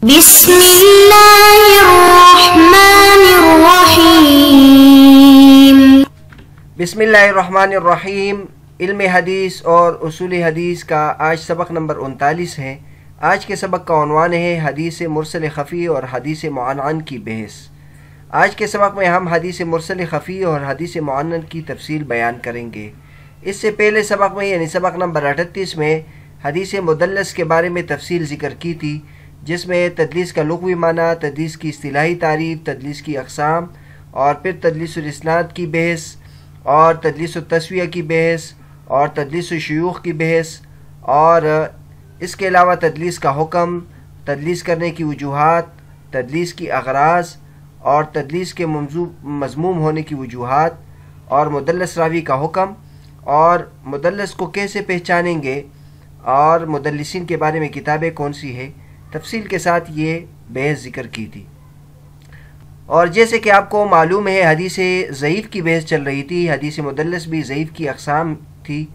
بسم اللہ الرحمن الرحیم۔ بسم اللہ الرحمن الرحیم۔ علم حدیث اور اصول حدیث کا آج سبق نمبر 39 ہے۔ آج کے سبق کا عنوان ہے حدیث مرسل خفی اور حدیث معنعن کی بحث۔ آج کے سبق میں ہم حدیث مرسل خفی اور حدیث معنعن کی تفصیل بیان کریں گے۔ اس سے پہلے سبق میں یعنی سبق نمبر 38 میں حدیث مدلس کے بارے میں تفصیل ذکر کی تھی، جس میں تدلیس کا لغوی معنی، تدلیس کی اصطلاحی تعریف، تدلیس کی اقسام اور پھر تدلیس الاسناد کی بحث اور تدلیس التسویہ کی بحث اور تدلیس الشیوخ کی بحث اور اس کے علاوہ تدلیس کا حکم، تدلیس کرنے کی وجوہات، تدلیس کی اغراض اور تدلیس کے مذموم ہونے کی وجوہات اور مدلس راوی کا حکم اور مدلس کو کیسے پہچانیں گے اور مدلسین کے بارے میں کتابیں کون سی ہے، تفصیل کے ساتھ یہ بحث ذکر کی تھی۔ اور جیسے کہ آپ کو معلوم ہے حدیث ضعیف کی بحث چل رہی تھی، حدیث مدلس بھی ضعیف کی اقسام تھی،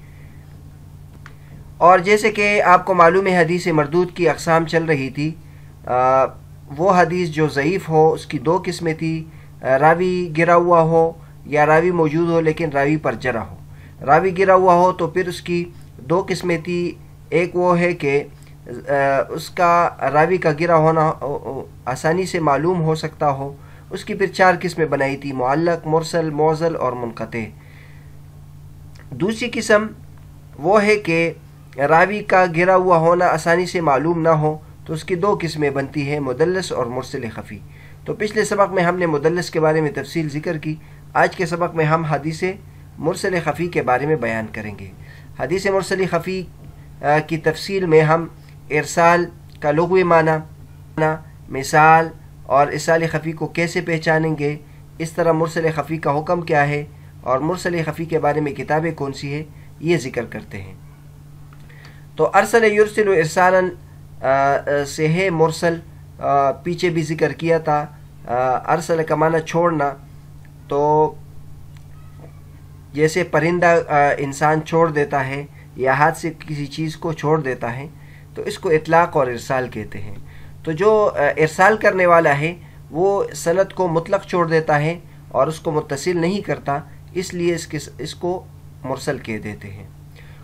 اور جیسے کہ آپ کو معلوم ہے حدیث مردود کی اقسام چل رہی تھی۔ وہ حدیث جو ضعیف ہو اس کی دو قسمیں تھی، راوی گرا ہوا ہو یا راوی موجود ہو لیکن راوی پر جرح ہو۔ راوی گرا ہوا ہو تو پھر اس کی دو قسمیں تھی، ایک وہ ہے کہ اس کا راوی کا گرا ہونا آسانی سے معلوم ہو سکتا ہو، اس کی پھر 4 قسمیں بنائی تھی، معلق، مرسل، معضل اور منقطع۔ دوسری قسم وہ ہے کہ راوی کا گرا ہوا ہونا آسانی سے معلوم نہ ہو تو اس کی 2 قسمیں بنتی ہیں، مدلس اور مرسل خفی۔ تو پچھلے سبق میں ہم نے مدلس کے بارے میں تفصیل ذکر کی، آج کے سبق میں ہم حدیث مرسل خفی کے بارے میں بیان کریں گے۔ حدیث مرسل خفی کی تفصیل میں ہم ارسال کا لغوی معنی، مثال اور ارسال خفی کو کیسے پہچانیں گے، اس طرح مرسل خفی کا حکم کیا ہے اور مرسل خفی کے بارے میں کتابیں کون سی ہے یہ ذکر کرتے ہیں۔ تو ارسل یرسل ارسالا سے ہے مرسل، پیچھے بھی ذکر کیا تھا۔ ارسل کا معنی چھوڑنا، تو جیسے پرندہ انسان چھوڑ دیتا ہے یا ہاتھ سے کسی چیز کو چھوڑ دیتا ہے تو اس کو اطلاق اور ارسال کہتے ہیں۔ تو جو ارسال کرنے والا ہے وہ سند کو مطلق چھوڑ دیتا ہے اور اس کو متصل نہیں کرتا، اس لیے اس کو مرسل کہہ دیتے ہیں۔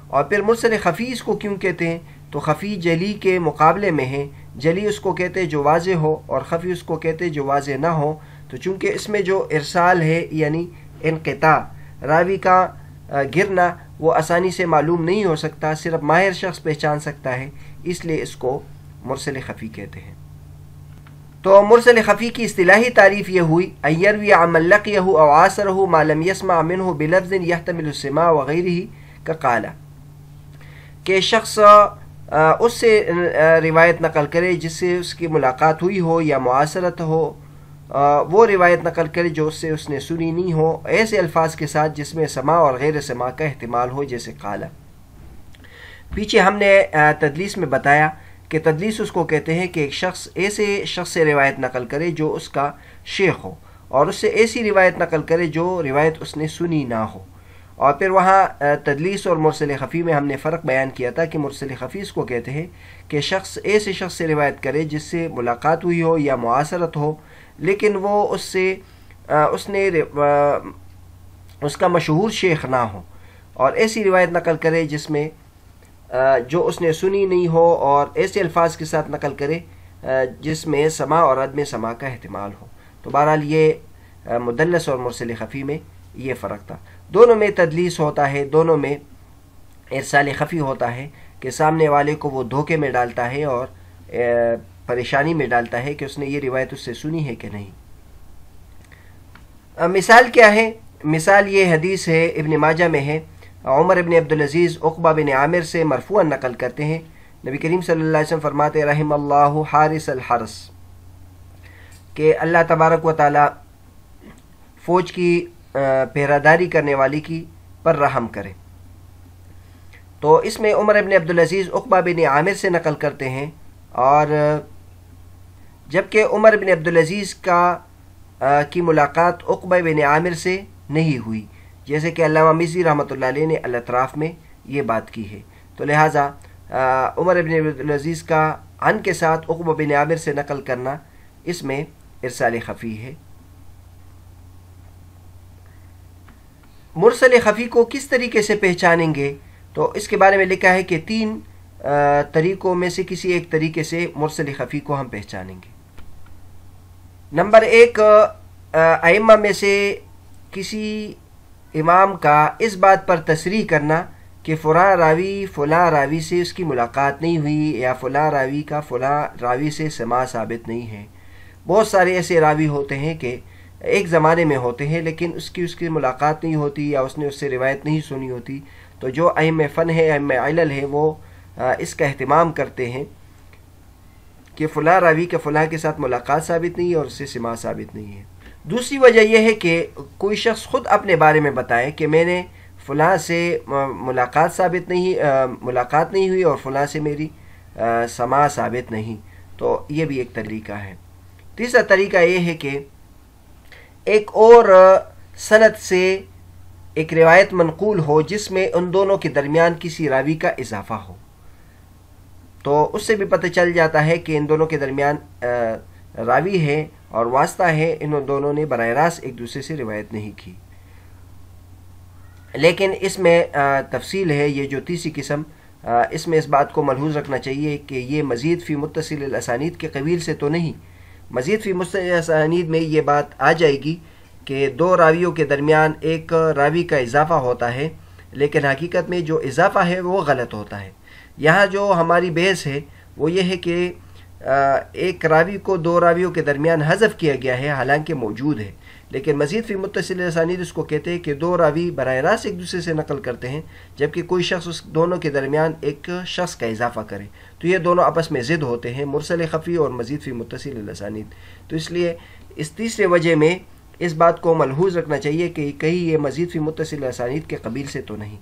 اور پھر مرسل خفی اس کو کیوں کہتے ہیں؟ تو خفی جلی کے مقابلے میں ہے، جلی اس کو کہتے جو واضح ہو اور خفی اس کو کہتے جو واضح نہ ہو۔ تو چونکہ اس میں جو ارسال ہے یعنی انقطاع، راوی کا گرنا، وہ آسانی سے معلوم نہیں ہو سکتا، صرف ماہر شخص پہچان سکتا ہے، اس لیے اس کو مرسل خفی کہتے ہیں۔ تو مرسل خفی کی اصطلاحی تعریف یہ ہوئی، ان یروی عن من لقیہ او عاصرہ ما لم یسمع منہ بلفظ یحتمل السماع وغیرہ کقال، کہ شخص اس سے روایت نقل کرے جس سے اس کی ملاقات ہوئی ہو یا معاصرت ہو، وہ روایت نقل کرے جو اس سے اس نے سنی نہیں ہو، ایسے الفاظ کے ساتھ جس میں سماع اور غیر سماع کا احتمال ہو، جیسے قال۔ پیچھے ہم نے تدلیس میں بتایا کہ تدلیس اس کو کہتے ہیں کہ ایک شخص ایسے شخص سے روایت نقل کرے جو اس کا شیخ ہو اور اس سے ایسی روایت نقل کرے جو روایت اس نے سنی نہ ہو۔ اور پھر وہاں تدلیس اور مرسل خفی میں ہم نے فرق بیان کیا تھا کہ مرسل خفی اس کو کہتے ہیں کہ شخص ایسے شخص سے روایت کرے جس سے ملاقات ہوئی ہو یا معاصرت ہو، لیکن وہ اس کا مشہور شیخ نہ ہو، اور ایسی روایت نقل کرے جس میں جو اس نے سنی نہیں ہو، اور ایسے الفاظ کے ساتھ نقل کرے جس میں سماع اور عدم سماع کا احتمال ہو۔ تو بہرحال یہ مدلس اور مرسل خفی میں یہ فرق تھا۔ دونوں میں تدلیس ہوتا ہے، دونوں میں ارسال خفی ہوتا ہے کہ سامنے والے کو وہ دھوکے میں ڈالتا ہے اور پریشانی میں ڈالتا ہے کہ اس نے یہ روایت اس سے سنی ہے کہ نہیں۔ مثال کیا ہے؟ مثال یہ حدیث ہے، ابن ماجہ میں ہے، عمر ابن عبدالعزیز عقبہ بن عامر سے مرفوعاً نقل کرتے ہیں، نبی کریم صلی اللہ علیہ وسلم فرماتے رحم اللہ حارس الحرس، کہ اللہ تبارک و تعالی فوج کی پہراداری کرنے والی کی پر رحم کرے۔ تو اس میں عمر ابن عبدالعزیز عقبہ بن عامر سے نقل کرتے ہیں، اور جبکہ عمر بن عبدالعزیز کی ملاقات عقبہ بن عامر سے نہیں ہوئی، جیسے کہ علامہ مزی رحمۃ اللہ علیہ نے الاطراف میں یہ بات کی ہے۔ تو لہٰذا عمر بن عبدالعزیز کا عن کے ساتھ عقبہ بن عامر سے نقل کرنا، اس میں ارسال خفی ہے۔ مرسل خفی کو کس طریقے سے پہچانیں گے؟ تو اس کے بارے میں لکھا ہے کہ 3 طریقوں میں سے کسی ایک طریقے سے مرسل خفی کو ہم پہچانیں گے۔ نمبر 1، ائمہ میں سے کسی امام کا اس بات پر تصریح کرنا کہ فلاں راوی سے اس کی ملاقات نہیں ہوئی، یا فلاں راوی کا فلاں راوی سے سماع ثابت نہیں ہے۔ بہت سارے ایسے راوی ہوتے ہیں کہ ایک زمانے میں ہوتے ہیں لیکن اس کی ملاقات نہیں ہوتی، یا اس نے اس سے روایت نہیں سنی ہوتی۔ تو جو ائمہ فن ہے، ائمہ علل ہے، وہ اس کا اہتمام کرتے ہیں کہ فلاں راوی کا فلاں کے ساتھ ملاقات ثابت نہیں ہے اور اس سے سماع ثابت نہیں ہے۔ دوسری وجہ یہ ہے کہ کوئی شخص خود اپنے بارے میں بتائے کہ میں نے فلاں سے ملاقات نہیں ہوئی اور فلاں سے میری سماع ثابت نہیں، تو یہ بھی ایک طریقہ ہے۔ تیسرا طریقہ یہ ہے کہ ایک اور سند سے ایک روایت منقول ہو جس میں ان دونوں کے درمیان کسی راوی کا اضافہ ہو، تو اس سے بھی پتہ چل جاتا ہے کہ ان دونوں کے درمیان راوی ہے اور واسطہ ہے، ان دونوں نے براہ راست ایک دوسرے سے روایت نہیں کی۔ لیکن اس میں تفصیل ہے، یہ جو تیسری قسم، اس میں اس بات کو ملحوظ رکھنا چاہیے کہ یہ مزید فی متصل الاسانید کے قبیل سے تو نہیں۔ مزید فی متصل الاسانید میں یہ بات آ جائے گی کہ 2 راویوں کے درمیان ایک راوی کا اضافہ ہوتا ہے، لیکن حقیقت میں جو اضافہ ہے وہ غلط ہوتا ہے۔ یہاں جو ہماری بحث ہے وہ یہ ہے کہ ایک راوی کو 2 راویوں کے درمیان حذف کیا گیا ہے، حالانکہ موجود ہے، لیکن مزید فی متصل الاسانید اس کو کہتے ہیں کہ 2 راوی براہ راست ایک دوسرے سے نقل کرتے ہیں، جبکہ کوئی شخص اس دونوں کے درمیان ایک شخص کا اضافہ کرے، تو یہ دونوں آپس میں ضد ہوتے ہیں، مرسل خفی اور مزید فی متصل الاسانید۔ تو اس لیے اس تیسرے وجہ میں اس بات کو ملحوظ رکھنا چاہیے کہ کہیں یہ مزید فی متصل الاسانید کے قبیل سے تو نہیں۔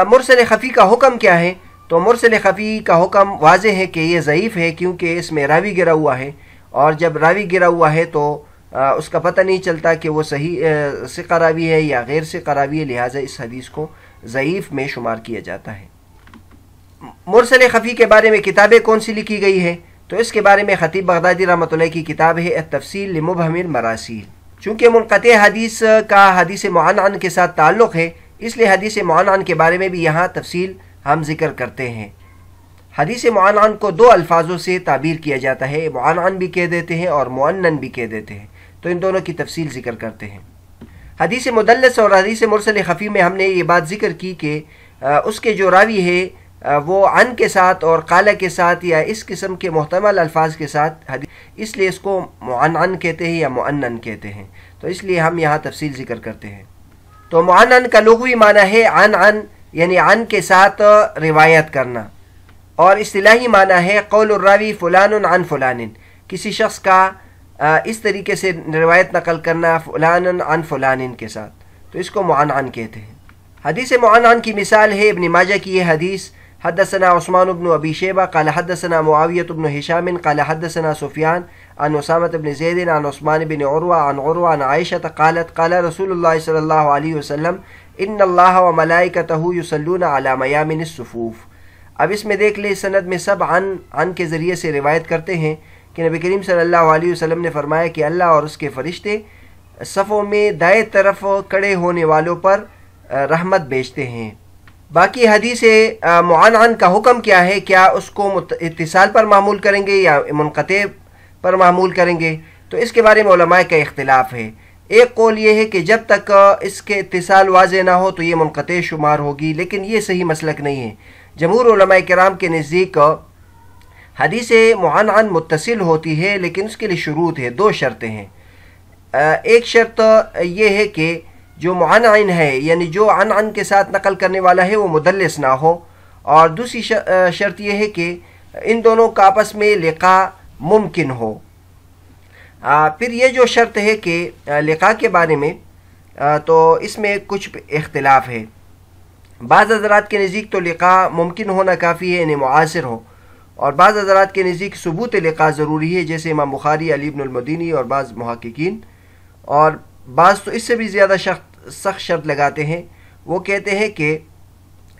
مرسل خفی کا حکم کیا ہے؟ تو مرسل خفی کا حکم واضح ہے کہ یہ ضعیف ہے، کیونکہ اس میں راوی گرا ہوا ہے، اور جب راوی گرا ہوا ہے تو اس کا پتہ نہیں چلتا کہ وہ صحیح ثقہ راوی ہے یا غیر ثقہ راوی ہے، لہٰذا اس حدیث کو ضعیف میں شمار کیا جاتا ہے۔ مرسل خفی کے بارے میں کتابیں کون سی لکھی گئی ہے؟ تو اس کے بارے میں خطیب بغدادی رحمۃ اللہ کی کتاب ہے التفصیل لمبہم المراسیل۔ چونکہ منقطع حدیث کا حدیث معنعن کے ساتھ تعلق ہے، اس لیے حدیث معنعن کے بارے میں بھی یہاں تفصیل ہم ذکر کرتے ہیں۔ حدیث معنعن کو 2 الفاظوں سے تعبیر کیا جاتا ہے، معنعن بھی کہہ دیتے ہیں اور معنن بھی کہہ دیتے ہیں، تو ان دونوں کی تفصیل ذکر کرتے ہیں۔ حدیث مدلس اور حدیث مرسل خفی میں ہم نے یہ بات ذکر کی کہ اس کے جو راوی ہے وہ عن کے ساتھ اور قال کے ساتھ یا اس قسم کے محتمل الفاظ کے ساتھ، اس لیے اس کو معنعن کہتے ہیں یا معنن کہتے ہیں، تو اس لیے ہم یہاں تفصیل ذکر کرتے ہیں۔ تو معنن کا لغوی معنی ہے عن یعنی عن کے ساتھ روایت کرنا، اور اصطلاحی معنی ہے قول الراوی فلان عن فلان، کسی شخص کا اس طریقے سے روایت نقل کرنا فلان عن فلان کے ساتھ، تو اس کو معنعن کہتے ہیں۔ حدیث معنعن کی مثال ہے ابن ماجہ کی یہ حدیث، حدثنا عثمان بن ابی شیبہ قال حدثنا معاویہ بن ہشام قال حدثنا سفیان عن اسامہ بن زید عن عثمان بن عروہ عن عائشہ قالت قال رسول اللہ صلی اللہ علیہ وسلم ان اللہ وملائکتہ یصلون علی میامن الصفوف۔ اب اس میں دیکھ لیں، سند میں سب عن کے ذریعے سے روایت کرتے ہیں کہ نبی کریم صلی اللہ علیہ وسلم نے فرمایا کہ اللہ اور اس کے فرشتے صفوں میں دائیں طرف کھڑے ہونے والوں پر رحمت بھیجتے ہیں۔ باقی حدیث معنعن کا حکم کیا ہے؟ کیا اس کو اتصال پر معمول کریں گے یا منقطع پر معمول کریں گے؟ تو اس کے بارے میں علماء کا اختلاف ہے۔ ایک قول یہ ہے کہ جب تک اس کے اتصال واضح نہ ہو تو یہ منقطع شمار ہوگی، لیکن یہ صحیح مسلک نہیں ہے۔ جمہور علماء کرام کے نزدیک حدیث معنعن متصل ہوتی ہے، لیکن اس کے لیے شروط ہے، 2 شرطیں ہیں۔ ایک شرط یہ ہے کہ جو معنعن ہے یعنی جو عن کے ساتھ نقل کرنے والا ہے وہ مدلس نہ ہو، اور دوسری شرط یہ ہے کہ ان دونوں کا آپس میں لقاء ممکن ہو۔ پھر یہ جو شرط ہے کہ لقاء کے بارے میں تو اس میں کچھ اختلاف ہے۔ بعض حضرات کے نزدیک تو لقاء ممکن ہونا کافی ہے، یعنی معاصر ہو، اور بعض حضرات کے نزدیک ثبوت لقاء ضروری ہے، جیسے امام بخاری، علی بن المدینی اور بعض محققین، اور بعض تو اس سے بھی زیادہ سخت شرط لگاتے ہیں۔ وہ کہتے ہیں کہ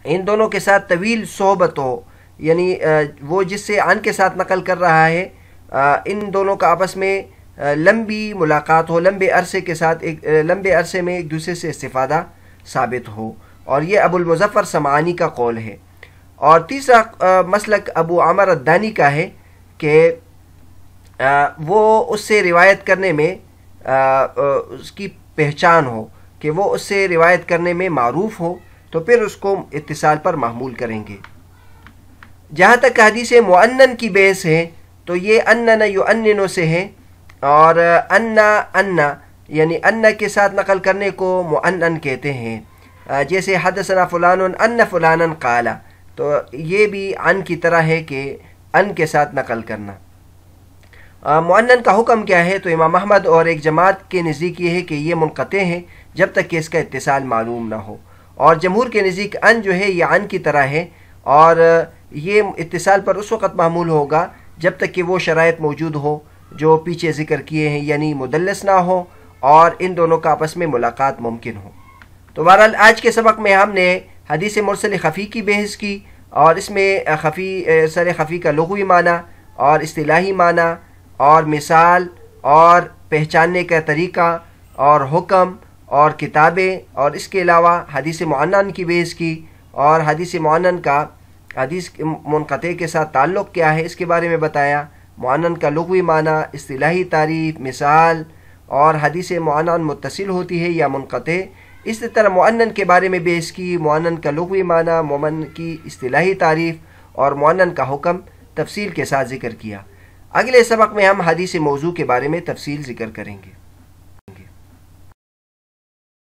ان دونوں کے ساتھ طویل صحبت ہو، یعنی وہ جس سے عن کے ساتھ نقل کر رہا ہے ان دونوں کا آپس میں لمبی ملاقات ہو، لمبے عرصے میں ایک دوسرے سے استفادہ ثابت ہو، اور یہ ابو المظفر سمعانی کا قول ہے۔ اور تیسرا مسلک ابو عمر الدانی کا ہے کہ وہ اس سے روایت کرنے میں اس کی پہچان ہو، کہ وہ اس سے روایت کرنے میں معروف ہو، تو پھر اس کو اتصال پر محمول کریں گے۔ جہاں تک حدیث مؤنن کی بحث ہے تو یہ انن یؤنن سے ہے، اور ان یعنی ان کے ساتھ نقل کرنے کو مؤنن کہتے ہیں، جیسے حدثنا فلان ان فلانا قال، تو یہ بھی ان کی طرح ہے کہ ان کے ساتھ نقل کرنا۔ مؤنن کا حکم کیا ہے؟ تو امام احمد اور ایک جماعت کے نزدیک یہ ہے کہ یہ منقطع ہیں جب تک کہ اس کا اتصال معلوم نہ ہو، اور جمہور کے نزدیک ان جو ہے یہ ان کی طرح ہے، اور یہ اتصال پر اس وقت معمول ہوگا جب تک کہ وہ شرائط موجود ہو جو پیچھے ذکر کیے ہیں، یعنی مدلس نہ ہو اور ان دونوں کا آپس میں ملاقات ممکن ہو۔ تو بہرحال آج کے سبق میں ہم نے حدیث مرسل خفی کی بحث کی، اور اس میں ارسال خفی کا لغوی معنی اور اصطلاحی معنی اور مثال اور پہچاننے کا طریقہ اور حکم اور کتابیں، اور اس کے علاوہ حدیث معنن کی بحث کی، اور حدیث معنن کا حدیث منقطع کے ساتھ تعلق کیا ہے اس کے بارے میں بتایا، معنن کا لغوی معنی، اصطلاحی تعریف، مثال، اور حدیث معنن متصل ہوتی ہے یا منقطع۔ اسی طرح معنن کے بارے میں بحث کی، معنن کا لغوی معنی، معنن کی اصطلاحی تعریف اور معنن کا حکم تفصیل کے ساتھ ذکر کیا۔ اگلے سبق میں ہم حدیث موضوع کے بارے میں تفصیل ذکر کریں گے۔